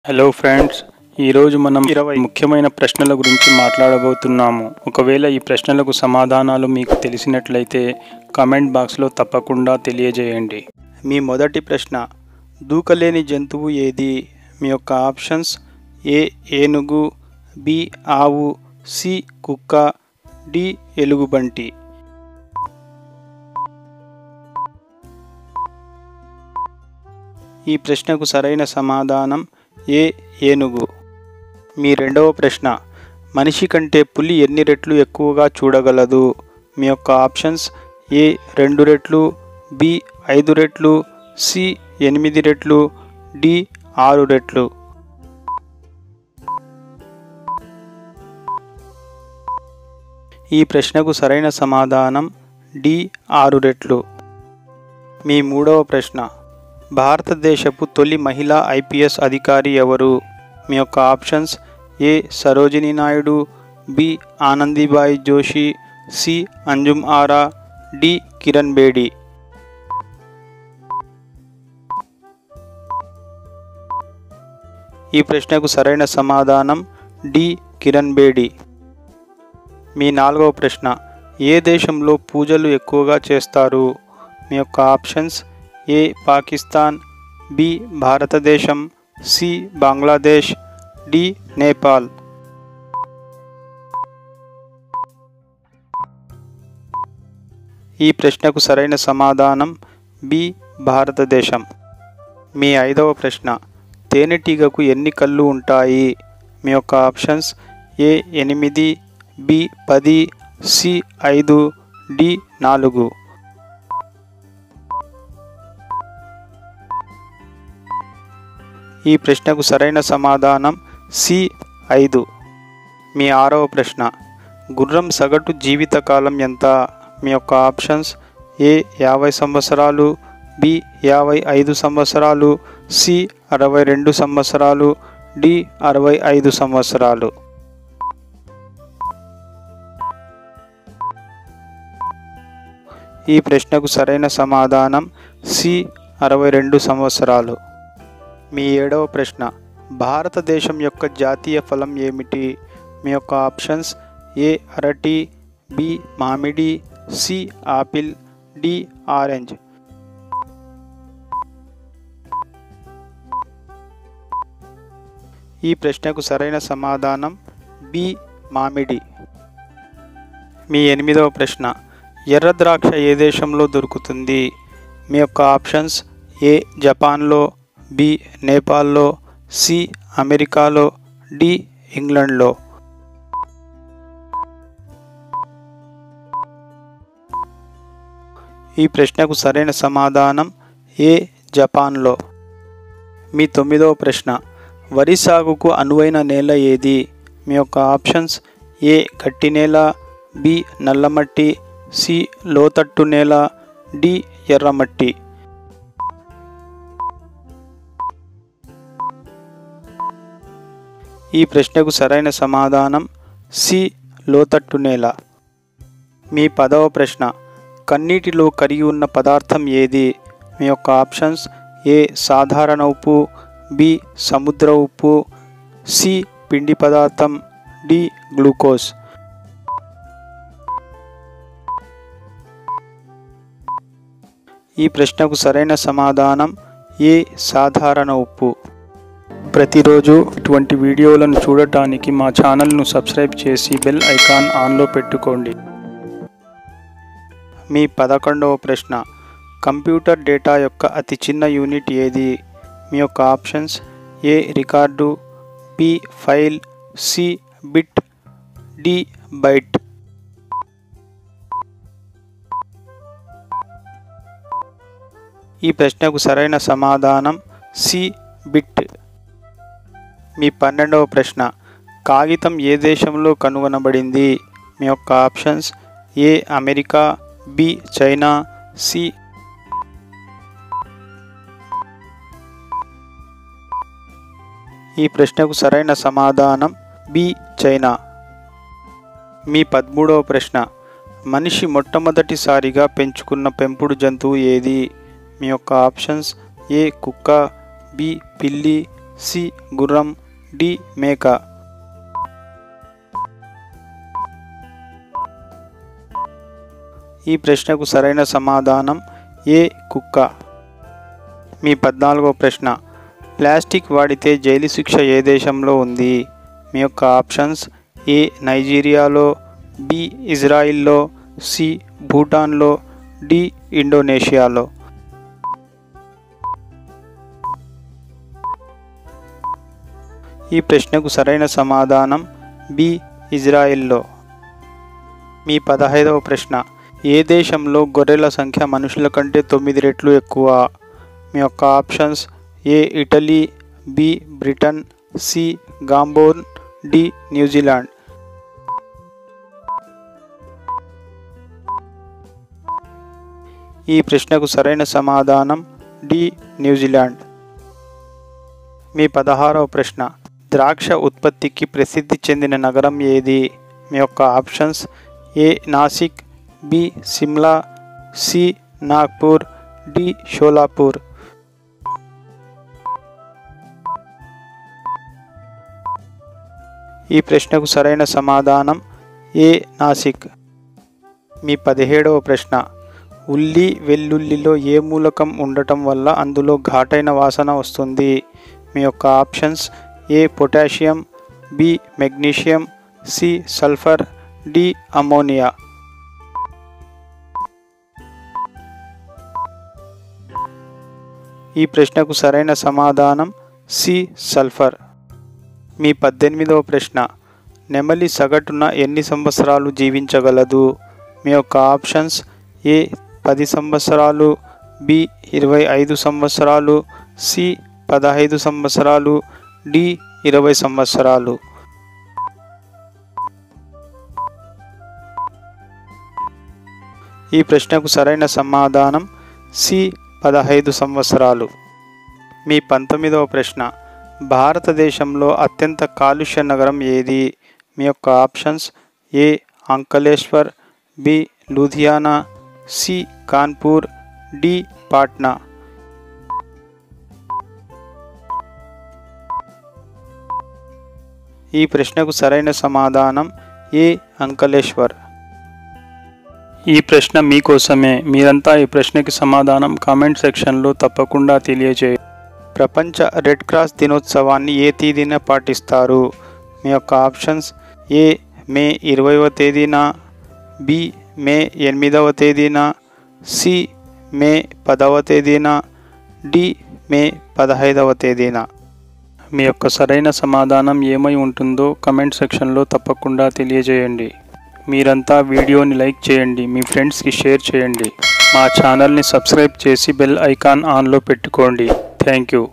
Hello friends, ఈరోజు మనం 20 ముఖ్యమైన ప్రశ్నల గురించి మాట్లాడబోతున్నాము. ఒకవేళ ఈ ప్రశ్నలకు సమాధానాలు మీకు తెలిసినట్లయితే కామెంట్ బాక్స్లో తప్పకుండా తెలియజేయండి. మీ మొదటి ప్రశ్న, దూకలేని జంతువు ఏది? మీ యొక్క ఆప్షన్స్: ఏ ఏనుగు, బి ఆవు, సి కుక్క, డి ఎలుగుబంటి. ఈ ప్రశ్నకు సరైన సమాధానం ఏ ఏనుగు. మీ రెండవ ప్రశ్న, మనిషి కంటే పులి ఎన్ని రెట్లు ఎక్కువగా చూడగలదు? మీ యొక్క ఆప్షన్స్: ఏ 2 రెట్లు, బి 5 రెట్లు, సి 8 రెట్లు, డి 6 రెట్లు. ఈ ప్రశ్నకు సరైన సమాధానం డి 6 రెట్లు. మీ మూడవ ప్రశ్న, భారతదేశపు తొలి మహిళా ఐపీఎస్ అధికారి ఎవరు? మీ యొక్క ఆప్షన్స్: ఏ సరోజినీ నాయుడు, బి ఆనందీబాయి జోషి, సి అంజుమ్ ఆరా, డి కిరణ్ బేడి. ఈ ప్రశ్నకు సరైన సమాధానం డి కిరణ్ బేడి. మీ నాలుగవ ప్రశ్న, ఏ దేశంలో పూజలు ఎక్కువగా చేస్తారు? మీ యొక్క ఆప్షన్స్: ఏ పాకిస్తాన్, బి భారతదేశం, సి బంగ్లాదేశ్, డి నేపాల్. ఈ ప్రశ్నకు సరైన సమాధానం బి భారతదేశం. మీ ఐదవ ప్రశ్న, తేనెటీగకు ఎన్ని కళ్ళు ఉంటాయి? మీ యొక్క ఆప్షన్స్: ఏ 8, బి 10, సి 5, డి 4. ఈ ప్రశ్నకు సరైన సమాధానం సి 5. మీ ఆరవ ప్రశ్న, గుర్రం సగటు జీవితకాలం ఎంత? మీ యొక్క ఆప్షన్స్: ఏ 50 సంవత్సరాలు, బి 55 సంవత్సరాలు, సి 62 సంవత్సరాలు, డి 65 సంవత్సరాలు. ఈ ప్రశ్నకు సరైన సమాధానం సి 62 సంవత్సరాలు. మీ ఏడవ ప్రశ్న, భారతదేశం యొక్క జాతీయ ఫలం ఏమిటి? మీ యొక్క ఆప్షన్స్: ఏ అరటి, బి మామిడి, సి ఆపిల్, డి ఆరెంజ్. ఈ ప్రశ్నకు సరైన సమాధానం బి మామిడి. మీ ఎనిమిదవ ప్రశ్న, ఎర్ర ద్రాక్ష ఏ దేశంలో దొరుకుతుంది? మీ యొక్క ఆప్షన్స్: ఏ జపాన్లో, బి నేపాల్లో, సి అమెరికాలో, డి ఇంగ్లాండ్లో. ఈ ప్రశ్నకు సరైన సమాధానం ఏ జపాన్లో. మీ తొమ్మిదవ ప్రశ్న, వరి సాగుకు అనువైన నేల ఏది? మీ యొక్క ఆప్షన్స్: ఏ గట్టి నేల, బి నల్లమట్టి, సి లోతట్టు నేల, డి ఎర్రమట్టి. ఈ ప్రశ్నకు సరైన సమాధానం సి లోతట్టు నేల. మీ 10వ ప్రశ్న, కన్నీటిలో కరిగి ఉన్న పదార్థం ఏది? మీ యొక్క ఆప్షన్స్: ఏ సాధారణ ఉప్పు, బి సముద్ర ఉప్పు, సి పిండి పదార్థం, డి గ్లూకోజ్. ఈ ప్రశ్నకు సరైన సమాధానం ఏ సాధారణ ఉప్పు. ప్రతిరోజు ఇటువంటి వీడియోలను చూడటానికి మా ఛానల్ను సబ్స్క్రైబ్ చేసి బెల్ ఐకాన్ ఆన్లో పెట్టుకోండి. మీ 11వ ప్రశ్న, కంప్యూటర్ డేటా యొక్క అతి చిన్న యూనిట్ ఏది? మీ యొక్క options: A record, B file, C bit, D byte. ఈ ప్రశ్నకు సరైన సమాధానం సి బిట్. మీ 12వ ప్రశ్న, కాగితం ఏ దేశంలో కనుగొనబడింది? మీ యొక్క ఆప్షన్స్: ఏ అమెరికా, బి చైనా, సి. ఈ ప్రశ్నకు సరైన సమాధానం బి చైనా. మీ 13వ ప్రశ్న, మనిషి మొట్టమొదటిసారిగా పెంచుకున్న పెంపుడు జంతువు ఏది? మీ యొక్క ఆప్షన్స్: ఏ కుక్క, బి పిల్లి, సి గుర్రం, డి మేక. ఈ ప్రశ్నకు సరైన సమాధానం ఏ కుక్క. మీ 14వ ప్రశ్న, ప్లాస్టిక్ వాడితే జైలు శిక్ష ఏ దేశంలో ఉంది? మీ యొక్క ఆప్షన్స్: ఏ నైజీరియాలో, బి ఇజ్రాయిల్లో, సి భూటాన్లో, డి ఇండోనేషియాలో. ఈ ప్రశ్నకు సరైన సమాధానం బి ఇజ్రాయిల్లో. మీ 15వ ప్రశ్న, ఏ దేశంలో గొర్రెల సంఖ్య మనుషుల కంటే 9 రెట్లు ఎక్కువ? మీ యొక్క options: A Italy, B Britain, C Gabon, D New Zealand. ఈ ప్రశ్నకు సరైన సమాధానం డి న్యూజిలాండ్. మీ 16వ ప్రశ్న, ద్రాక్ష ఉత్పత్తికి ప్రసిద్ధి చెందిన నగరం ఏది? మీ యొక్క options: A Nashik, B Shimla, C Nagpur, D Solapur. ఈ ప్రశ్నకు సరైన సమాధానం ఏ నాసిక్. మీ 17వ ప్రశ్న, ఉల్లి వెల్లుల్లిలో ఏ మూలకం ఉండటం వల్ల అందులో ఘాటైన వాసన వస్తుంది? మీ యొక్క options: A potassium, B magnesium, C sulphur, D ammonia. ఈ ప్రశ్నకు సరైన సమాధానం సి సల్ఫర్. మీ 18వ ప్రశ్న, నెమలి సగటున ఎన్ని సంవత్సరాలు జీవించగలదు? మీ యొక్క ఆప్షన్స్: ఏ 10 సంవత్సరాలు, బి 25 సంవత్సరాలు, సి 15 సంవత్సరాలు, డి 20 సంవత్సరాలు. ఈ ప్రశ్నకు సరైన సమాధానం సి 15 సంవత్సరాలు. మీ 19వ ప్రశ్న, భారతదేశంలో అత్యంత కాలుష్య నగరం ఏది? మీ యొక్క options: A Ankleshwar, B Ludhiana, C Kanpur, D Patna. ఈ ప్రశ్నకు సరైన సమాధానం ఏ అంకలేశ్వర్. ఈ ప్రశ్న మీకోసమే. మీరంతా ఈ ప్రశ్నకి సమాధానం కామెంట్ సెక్షన్లో తప్పకుండా తెలియజేయండి. ప్రపంచ రెడ్ క్రాస్ దినోత్సవాన్ని ఏ తేదీన పాటిస్తారు? మీ యొక్క ఆప్షన్స్: ఏ మే 20వ తేదీన, బి మే 8వ తేదీన, సి మే 10వ తేదీన, డి మే 15వ తేదీన. మీ యొక్క సరైన సమాధానం ఏమై ఉంటుందో కమెంట్ సెక్షన్లో తప్పకుండా తెలియజేయండి. మీరంతా వీడియోని లైక్ చేయండి, మీ ఫ్రెండ్స్కి షేర్ చేయండి, మా ఛానల్ని సబ్స్క్రైబ్ చేసి బెల్ ఐకాన్ ఆన్లో పెట్టుకోండి. Thank you.